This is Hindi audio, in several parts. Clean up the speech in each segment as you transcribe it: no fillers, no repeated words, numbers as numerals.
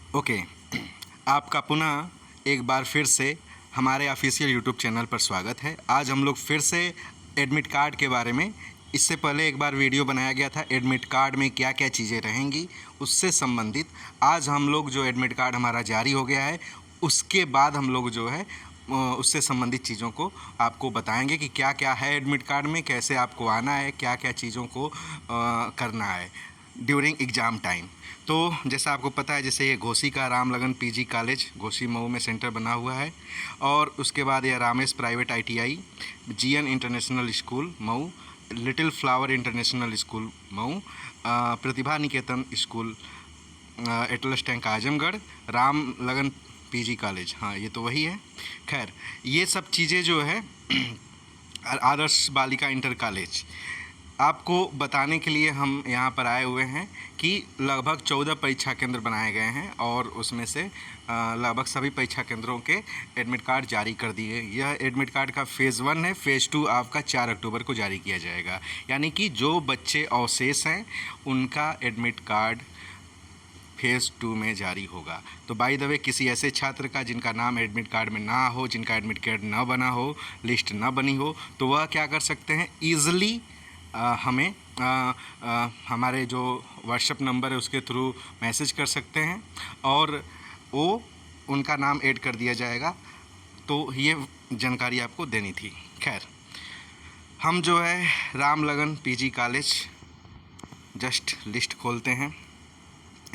ओके, आपका पुनः एक बार फिर से हमारे ऑफिशियल यूट्यूब चैनल पर स्वागत है। आज हम लोग फिर से एडमिट कार्ड के बारे में, इससे पहले एक बार वीडियो बनाया गया था एडमिट कार्ड में क्या क्या चीज़ें रहेंगी उससे संबंधित। आज हम लोग जो एडमिट कार्ड हमारा जारी हो गया है उसके बाद हम लोग जो है उससे संबंधित चीज़ों को आपको बताएंगे कि क्या क्या है एडमिट कार्ड में, कैसे आपको आना है, क्या क्या चीज़ों को करना है ड्यूरिंग एग्ज़ाम टाइम। तो जैसा आपको पता है, जैसे ये घोसी का राम लगन पीजी कॉलेज घोसी मऊ में सेंटर बना हुआ है, और उसके बाद यह Ramesh private ITI, GN international school Mau, little flower international school Mau, Pratibha Niketan school Atlas tank Azamgarh, Ram Lagan PG college, हाँ ये तो वही है। खैर, ये सब चीज़ें जो है आदर्श बालिका इंटर कॉलेज आपको बताने के लिए हम यहाँ पर आए हुए हैं कि लगभग 14 परीक्षा केंद्र बनाए गए हैं और उसमें से लगभग सभी परीक्षा केंद्रों के एडमिट कार्ड जारी कर दिए। यह एडमिट कार्ड का फ़ेज़ 1 है। फ़ेज़ 2 आपका 4 अक्टूबर को जारी किया जाएगा, यानी कि जो बच्चे अवशेष हैं उनका एडमिट कार्ड फ़ेज़ 2 में जारी होगा। तो बाय द वे, किसी ऐसे छात्र का जिनका नाम एडमिट कार्ड में ना हो, जिनका एडमिट कार्ड ना बना हो, लिस्ट ना बनी हो, तो वह क्या कर सकते हैं, ईज़िली हमें हमारे जो व्हाट्सएप नंबर है उसके थ्रू मैसेज कर सकते हैं और वो उनका नाम ऐड कर दिया जाएगा। तो ये जानकारी आपको देनी थी। खैर, हम जो है Ram Lagan PG college just list खोलते हैं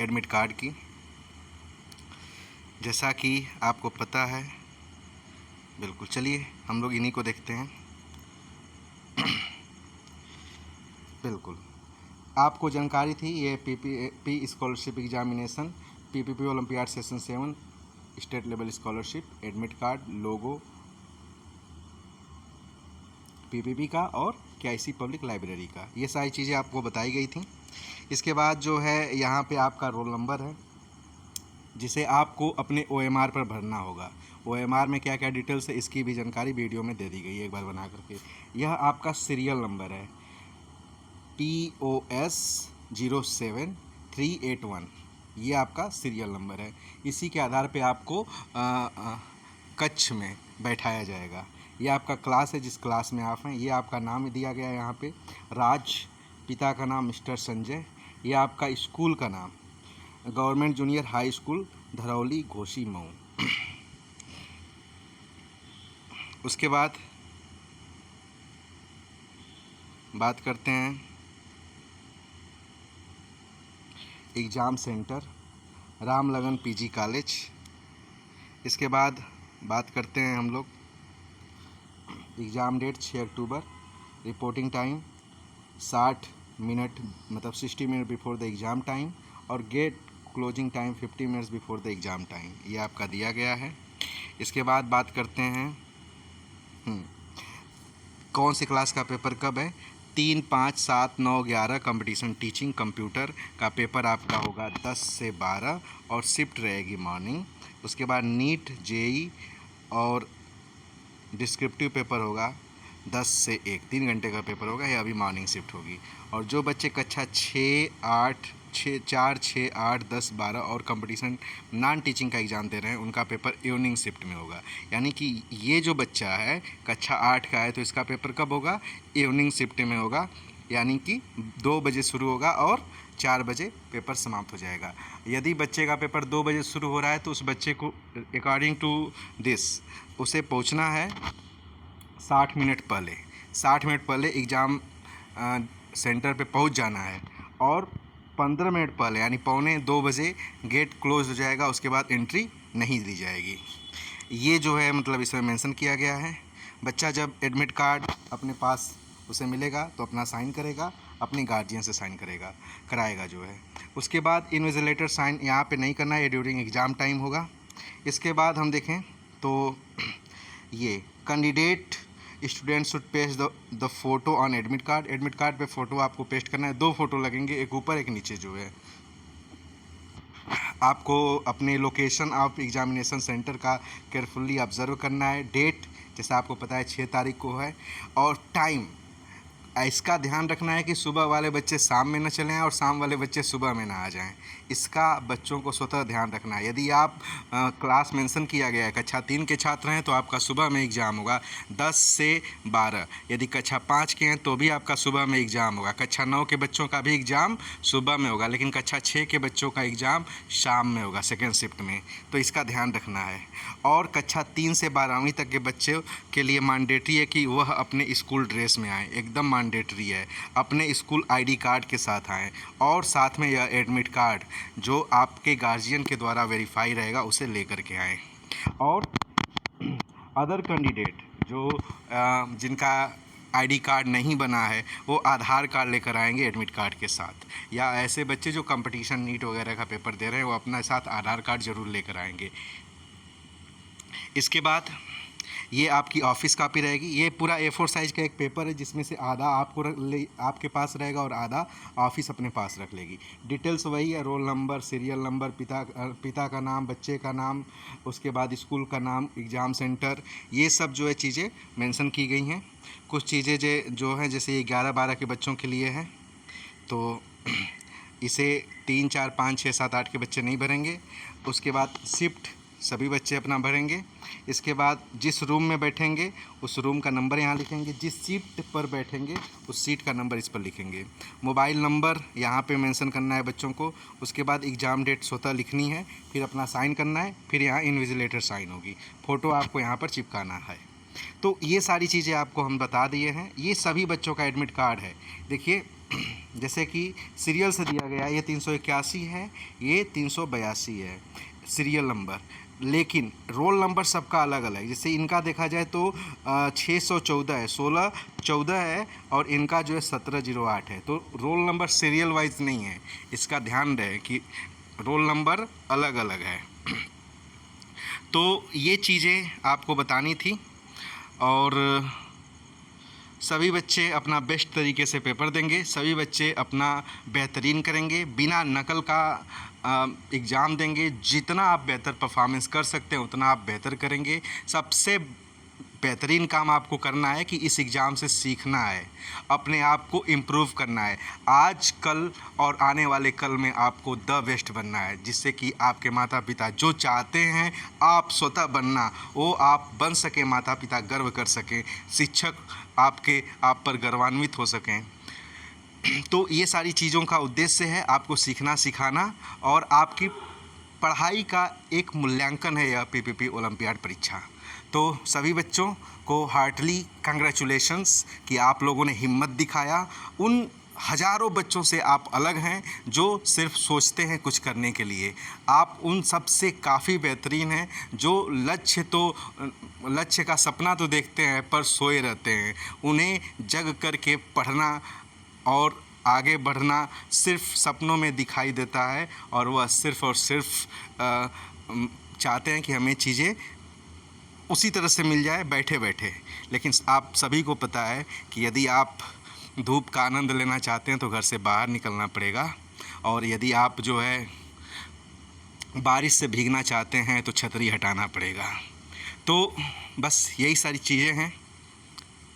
एडमिट कार्ड की। जैसा कि आपको पता है, बिल्कुल, चलिए हम लोग इन्हीं को देखते हैं। बिल्कुल, आपको जानकारी थी ये P scholarship examination, PPP olympiad session 7 state level scholarship admit card, logo PPP का और केआईसी पब्लिक लाइब्रेरी का, ये सारी चीज़ें आपको बताई गई थी। इसके बाद जो है यहाँ पे आपका रोल नंबर है जिसे आपको अपने ओएमआर पर भरना होगा। ओएमआर में क्या क्या डिटेल्स है इसकी भी जानकारी वीडियो में दे दी गई है एक बार बना करके। यह आपका सीरियल नंबर है POS 07381, ये आपका सीरियल नंबर है। इसी के आधार पे आपको कक्ष में बैठाया जाएगा। ये आपका क्लास है जिस क्लास में आप हैं। ये आपका नाम दिया गया है यहाँ पे, राज, पिता का नाम मिस्टर संजय। ये आपका स्कूल का नाम गवर्नमेंट जूनियर हाई स्कूल धरौली घोसी मऊ। उसके बाद बात करते हैं exam centre Ram Lagan PG college. इसके बाद बात करते हैं हम लोग exam date 6 October, reporting time 60 minute, मतलब 60 minute before the exam time, और gate closing time 50 minutes before the exam time, ये आपका दिया गया है। इसके बाद बात करते हैं कौन सी क्लास का पेपर कब है। 3, 5, 7, 9, 11 कंपटीशन टीचिंग कंप्यूटर का पेपर आपका होगा 10 से 12 और शिफ्ट रहेगी मॉर्निंग। उसके बाद नीट जेई और डिस्क्रिप्टिव पेपर होगा 10 से 1, 3 घंटे का पेपर होगा, यह अभी मॉर्निंग शिफ्ट होगी। और जो बच्चे कक्षा 6, 8, 4, 6, 8, 10, 12 और कंपटीशन नॉन टीचिंग का एग्ज़ाम दे रहे हैं उनका पेपर इवनिंग शिफ्ट में होगा। यानी कि ये जो बच्चा है कक्षा 8 का है तो इसका पेपर कब होगा, इवनिंग शिफ्ट में होगा, यानी कि 2 बजे शुरू होगा और 4 बजे पेपर समाप्त हो जाएगा। यदि बच्चे का पेपर 2 बजे शुरू हो रहा है तो उस बच्चे को अकॉर्डिंग टू दिस उसे पहुंचना है 60 मिनट पहले। 60 मिनट पहले एग्ज़ाम सेंटर पे पहुंच जाना है और 15 मिनट पहले यानी 1:45 बजे गेट क्लोज हो जाएगा। उसके बाद एंट्री नहीं दी जाएगी। ये जो है मतलब इसमें मेंशन किया गया है। बच्चा जब एडमिट कार्ड अपने पास उसे मिलेगा तो अपना साइन करेगा, अपने गार्जियन से साइन कराएगा जो है। उसके बाद इन्विजिलेटर साइन यहाँ पे नहीं करना है, ये ड्यूरिंग एग्ज़ाम टाइम होगा। इसके बाद हम देखें तो ये candidate student should paste the photo on admit card. Admit card पे फ़ोटो आपको पेस्ट करना है। 2 फ़ोटो लगेंगे, एक ऊपर एक नीचे जो है। आपको अपने लोकेशन ऑफ एग्जामिनेशन सेंटर का केयरफुली ऑब्ज़र्व करना है। डेट जैसा आपको पता है 6 तारीख को है, और टाइम इसका ध्यान रखना है कि सुबह वाले बच्चे शाम में न चले आएँ और शाम वाले बच्चे सुबह में ना आ जाएं। इसका बच्चों को स्वतः ध्यान रखना है। यदि आप क्लास मेंशन किया गया है कक्षा 3 के छात्र हैं तो आपका सुबह में एग्ज़ाम होगा 10 से 12। यदि कक्षा 5 के हैं तो भी आपका सुबह में एग्ज़ाम होगा। कक्षा 9 के बच्चों का भी एग्ज़ाम सुबह में होगा, लेकिन कक्षा 6 के बच्चों का एग्ज़ाम शाम में होगा, सेकेंड शिफ्ट में। तो इसका ध्यान रखना है। और कक्षा 3 से 12वीं तक के बच्चों के लिए मैंडेटरी है कि वह अपने स्कूल ड्रेस में आएँ, एकदम मैंडेटरी है। अपने स्कूल आईडी कार्ड के साथ आएँ और साथ में यह एडमिट कार्ड जो आपके गार्जियन के द्वारा वेरीफाई रहेगा उसे लेकर के आएँ। और अदर कैंडिडेट जो जिनका आईडी कार्ड नहीं बना है वो आधार कार्ड लेकर आएंगे एडमिट कार्ड के साथ, या ऐसे बच्चे जो कंपटीशन नीट वगैरह का पेपर दे रहे हैं वो अपने साथ आधार कार्ड ज़रूर लेकर आएंगे। इसके बाद ये आपकी ऑफिस कॉपी रहेगी। ये पूरा A4 साइज़ का एक पेपर है जिसमें से आधा आपके पास रहेगा और आधा ऑफिस अपने पास रख लेगी। डिटेल्स वही है, रोल नंबर, सीरियल नंबर, पिता का नाम, बच्चे का नाम, उसके बाद स्कूल का नाम, एग्ज़ाम सेंटर, ये सब जो है चीज़ें मेंशन की गई हैं। कुछ चीज़ें जो हैं जैसे ये 11-12 के बच्चों के लिए है तो इसे 3, 4, 5, 6, 7, 8 के बच्चे नहीं भरेंगे। उसके बाद शिफ्ट सभी बच्चे अपना भरेंगे। इसके बाद जिस रूम में बैठेंगे उस रूम का नंबर यहाँ लिखेंगे, जिस सीट पर बैठेंगे उस सीट का नंबर इस पर लिखेंगे। मोबाइल नंबर यहाँ पे मेंशन करना है बच्चों को। उसके बाद एग्ज़ाम डेट स्वतः लिखनी है, फिर अपना साइन करना है, फिर यहाँ इन्विजिलेटर साइन होगी, फ़ोटो आपको यहाँ पर चिपकाना है। तो ये सारी चीज़ें आपको हम बता दिए हैं। ये सभी बच्चों का एडमिट कार्ड है। देखिए जैसे कि सीरियल से दिया गया है, ये 381 है, ये 382 है सीरियल नंबर, लेकिन रोल नंबर सबका अलग अलग है। जैसे इनका देखा जाए तो 614 है, 1614 है और इनका जो है 1708 है। तो रोल नंबर सीरियल वाइज नहीं है, इसका ध्यान रहे कि रोल नंबर अलग अलग है। तो ये चीज़ें आपको बतानी थी और सभी बच्चे अपना बेस्ट तरीके से पेपर देंगे, सभी बच्चे अपना बेहतरीन करेंगे, बिना नकल का एग्ज़ाम देंगे। जितना आप बेहतर परफॉर्मेंस कर सकते हैं उतना आप बेहतर करेंगे। सबसे बेहतरीन काम आपको करना है कि इस एग्ज़ाम से सीखना है, अपने आप को इम्प्रूव करना है। आज कल और आने वाले कल में आपको द बेस्ट बनना है, जिससे कि आपके माता पिता जो चाहते हैं आप स्वतः बनना, वो आप बन सकें, माता पिता गर्व कर सकें, शिक्षक आप पर गर्वान्वित हो सकें। तो ये सारी चीज़ों का उद्देश्य है आपको सीखना सिखाना, और आपकी पढ़ाई का एक मूल्यांकन है यह PPP ओलंपियाड परीक्षा। तो सभी बच्चों को हार्टली कंग्रेचुलेशंस कि आप लोगों ने हिम्मत दिखाया। उन हज़ारों बच्चों से आप अलग हैं जो सिर्फ सोचते हैं कुछ करने के लिए। आप उन सब से काफ़ी बेहतरीन हैं जो लक्ष्य का सपना तो देखते हैं पर सोए रहते हैं। उन्हें जग करके पढ़ना और आगे बढ़ना सिर्फ सपनों में दिखाई देता है, और वह सिर्फ और सिर्फ चाहते हैं कि हमें चीज़ें उसी तरह से मिल जाए बैठे बैठे। लेकिन आप सभी को पता है कि यदि आप धूप का आनंद लेना चाहते हैं तो घर से बाहर निकलना पड़ेगा, और यदि आप जो है बारिश से भीगना चाहते हैं तो छतरी हटाना पड़ेगा। तो बस यही सारी चीज़ें हैं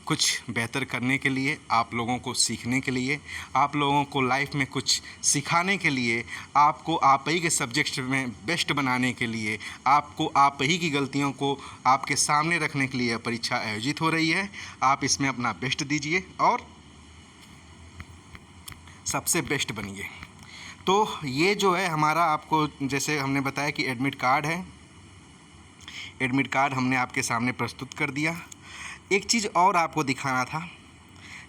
कुछ बेहतर करने के लिए, आप लोगों को सीखने के लिए, आप लोगों को लाइफ में कुछ सिखाने के लिए, आपको आप ही के सब्जेक्ट में बेस्ट बनाने के लिए, आपको आप ही की गलतियों को आपके सामने रखने के लिए परीक्षा आयोजित हो रही है। आप इसमें अपना बेस्ट दीजिए और सबसे बेस्ट बनिए। तो ये जो है हमारा, आपको जैसे हमने बताया कि एडमिट कार्ड है, एडमिट कार्ड हमने आपके सामने प्रस्तुत कर दिया। एक चीज़ और आपको दिखाना था,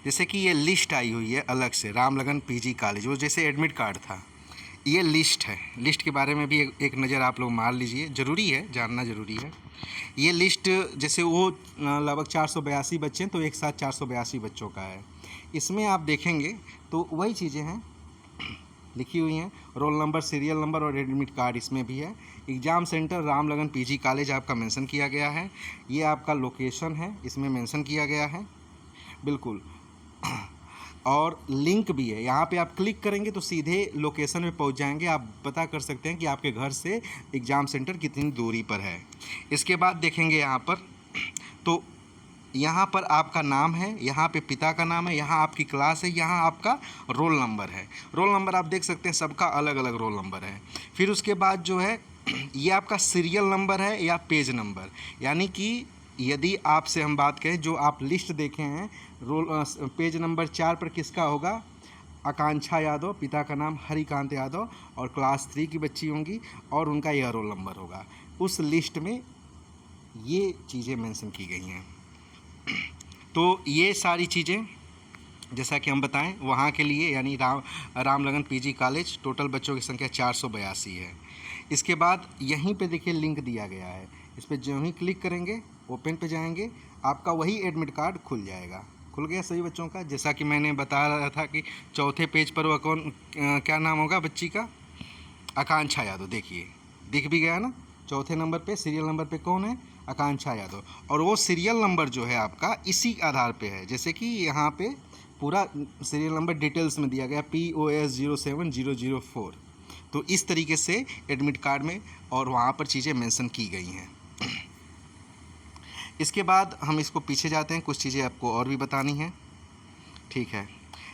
जैसे कि ये लिस्ट आई हुई है अलग से, रामलगन PG कॉलेज, वो जैसे एडमिट कार्ड था, ये लिस्ट है। लिस्ट के बारे में भी एक नज़र आप लोग मार लीजिए, ज़रूरी है, जानना ज़रूरी है। ये लिस्ट जैसे वो लगभग 482 बच्चे हैं तो एक साथ 482 बच्चों का है। इसमें आप देखेंगे तो वही चीज़ें हैं लिखी हुई हैं, रोल नंबर, सीरियल नंबर और एडमिट कार्ड इसमें भी है। Exam centre Ramlagan PG college आपका मेंशन किया गया है। ये आपका लोकेशन है, इसमें मेंशन किया गया है बिल्कुल। और लिंक भी है, यहाँ पे आप क्लिक करेंगे तो सीधे लोकेशन में पहुँच जाएंगे। आप पता कर सकते हैं कि आपके घर से एग्ज़ाम सेंटर कितनी दूरी पर है। इसके बाद देखेंगे यहाँ पर तो यहाँ पर आपका नाम है, यहाँ पे पिता का नाम है, यहाँ आपकी क्लास है, यहाँ आपका रोल नंबर है। रोल नंबर आप देख सकते हैं सबका अलग अलग रोल नंबर है। फिर उसके बाद जो है ये आपका सीरियल नंबर है या पेज नंबर, यानी कि यदि आपसे हम बात करें जो आप लिस्ट देखे हैं पेज नंबर 4 पर किसका होगा, आकांक्षा यादव, पिता का नाम हरिकांत यादव और क्लास 3 की बच्ची होंगी और उनका यह रोल नंबर होगा। उस लिस्ट में ये चीज़ें मेंशन की गई हैं। तो ये सारी चीज़ें जैसा कि हम बताएं वहाँ के लिए, यानी रामलगन पीजी कॉलेज, टोटल बच्चों की संख्या 482 है। इसके बाद यहीं पे देखिए लिंक दिया गया है, इस पर जो ही क्लिक करेंगे ओपन पे जाएंगे, आपका वही एडमिट कार्ड खुल जाएगा। खुल गया सभी बच्चों का, जैसा कि मैंने बता रहा था कि चौथे पेज पर वह क्या नाम होगा बच्ची का, आकांक्षा यादव। देखिए दिख भी गया ना, चौथे नंबर पे सीरियल नंबर पे कौन है, आकांक्षा यादव। और वो सीरियल नंबर जो है आपका इसी आधार पे है, जैसे कि यहाँ पे पूरा सीरियल नंबर डिटेल्स में दिया गया POS 07004। तो इस तरीके से एडमिट कार्ड में और वहाँ पर चीज़ें मेंशन की गई हैं। इसके बाद हम इसको पीछे जाते हैं, कुछ चीज़ें आपको और भी बतानी हैं, ठीक है।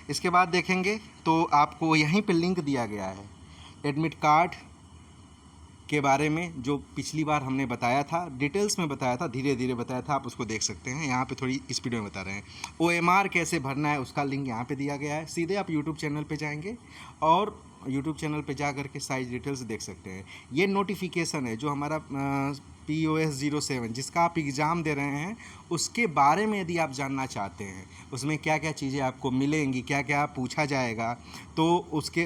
इसके बाद देखेंगे तो आपको यहीं पे लिंक दिया गया है एडमिट कार्ड के बारे में, जो पिछली बार हमने बताया था, डिटेल्स में बताया था, धीरे धीरे बताया था, आप उसको देख सकते हैं। यहाँ पे थोड़ी स्पीड में बता रहे हैं। OMR कैसे भरना है उसका लिंक यहाँ पे दिया गया है। सीधे आप यूट्यूब चैनल पे जाएंगे और यूट्यूब चैनल पे जा करके सारी डिटेल्स देख सकते हैं। ये नोटिफिकेशन है जो हमारा POS 07 जिसका आप एग्ज़ाम दे रहे हैं उसके बारे में यदि आप जानना चाहते हैं, उसमें क्या क्या चीज़ें आपको मिलेंगी, क्या क्या पूछा जाएगा, तो उसके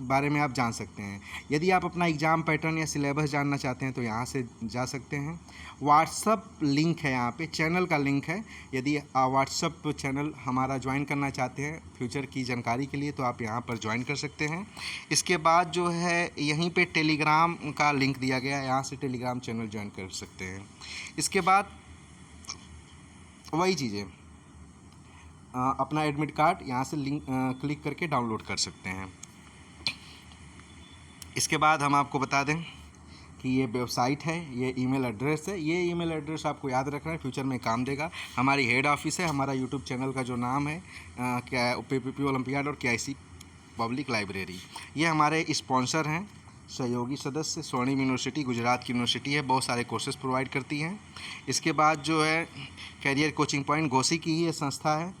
बारे में आप जान सकते हैं। यदि आप अपना एग्ज़ाम पैटर्न या सिलेबस जानना चाहते हैं तो यहाँ से जा सकते हैं। व्हाट्सअप लिंक है, यहाँ पे चैनल का लिंक है। यदि आप व्हाट्सअप चैनल हमारा ज्वाइन करना चाहते हैं फ्यूचर की जानकारी के लिए तो आप यहाँ पर ज्वाइन कर सकते हैं। इसके बाद जो है यहीं पे टेलीग्राम का लिंक दिया गया है, यहाँ से टेलीग्राम चैनल ज्वाइन कर सकते हैं। इसके बाद वही चीज़ें अपना एडमिट कार्ड यहाँ से लिंक क्लिक करके डाउनलोड कर सकते हैं। इसके बाद हम आपको बता दें कि ये वेबसाइट है, ये ईमेल एड्रेस है। ये ईमेल एड्रेस आपको याद रखना है, फ्यूचर में काम देगा। हमारी हेड ऑफिस है, हमारा यूट्यूब चैनल का जो नाम है क्या PPP ओलंपियाड और KIC पब्लिक लाइब्रेरी। ये हमारे स्पॉन्सर हैं, सहयोगी सदस्य स्वर्णिम यूनिवर्सिटी, गुजरात की यूनिवर्सिटी है, बहुत सारे कोर्सेज प्रोवाइड करती हैं। इसके बाद जो है कैरियर कोचिंग पॉइंट घोसी की ही ये संस्था है,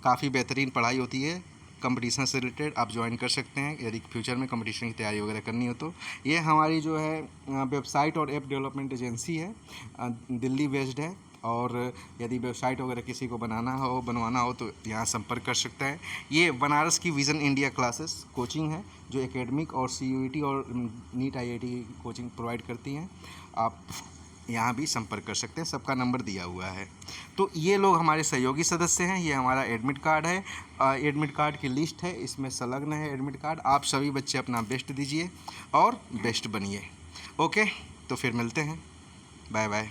काफ़ी बेहतरीन पढ़ाई होती है। कंपटीशन से रिलेटेड आप ज्वाइन कर सकते हैं यदि फ्यूचर में कंपटीशन की तैयारी वगैरह करनी हो तो। ये हमारी जो है वेबसाइट और ऐप डेवलपमेंट एजेंसी है, दिल्ली बेस्ड है। और यदि वेबसाइट वगैरह किसी को बनवाना हो तो यहाँ संपर्क कर सकता है। ये बनारस की विज़न इंडिया क्लासेस कोचिंग है जो एकेडमिक और CUET और NEET IIT कोचिंग प्रोवाइड करती हैं। आप यहाँ भी संपर्क कर सकते हैं, सबका नंबर दिया हुआ है। तो ये लोग हमारे सहयोगी सदस्य हैं। ये हमारा एडमिट कार्ड है, एडमिट कार्ड की लिस्ट है, इसमें संलग्न है एडमिट कार्ड। आप सभी बच्चे अपना बेस्ट दीजिए और बेस्ट बनिए। ओके, तो फिर मिलते हैं, बाय बाय।